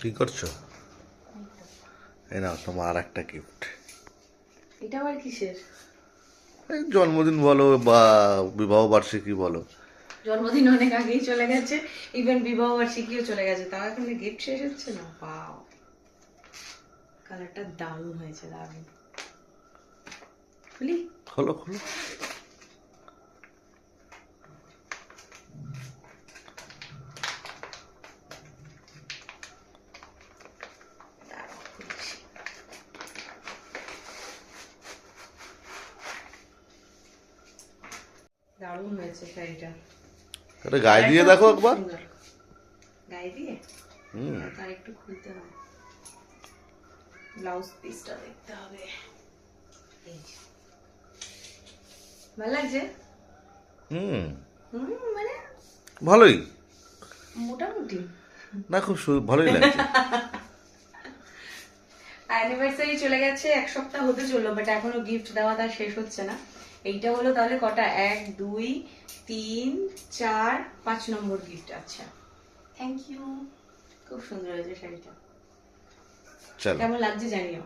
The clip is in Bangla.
কি করছো? এই নাও তোমার আর একটা গিফট। এটা আবার কিসের? জন্মদিন বলো বা বিবাহ বার্ষিকী বলো। জন্মদিন অনেক আগেই চলে গেছে, ইভেন বিবাহ বার্ষিকীও চলে গেছে, তাও এখন গিফট শেষ হচ্ছে না। পাও কালারটা দারুণ হয়েছে, দারুণ। খুলি। খোলো খোলো। দাঁড়াও, খুলছি। দারুণ হয়েছে শাড়িটা। এটা গায়ে দিয়ে দেখো খুব একবার। সুন্দর। গায়ে দিয়ে হুম। তার একটু খুলতে হবে, ব্লাউজ পিসটা দেখতে হবে। এই যে। ভালো লাগছে? হুম, মানে ভালোই। মোটামুটি। না, খুব ভালোই লাগছে। অ্যানিভার্সারি চলে গেছে, এক সপ্তাহ হতে চললো, বাট এখনো গিফট দেওয়া তার শেষ হচ্ছে না। এইটা হলো তাহলে কটা, 1 2 3 4 5 নম্বর গিফট। আচ্ছা, থ্যাংক ইউ। খুব সুন্দর হয়েছে শাড়িটা, চলো। কেমন লাগছে জানিও।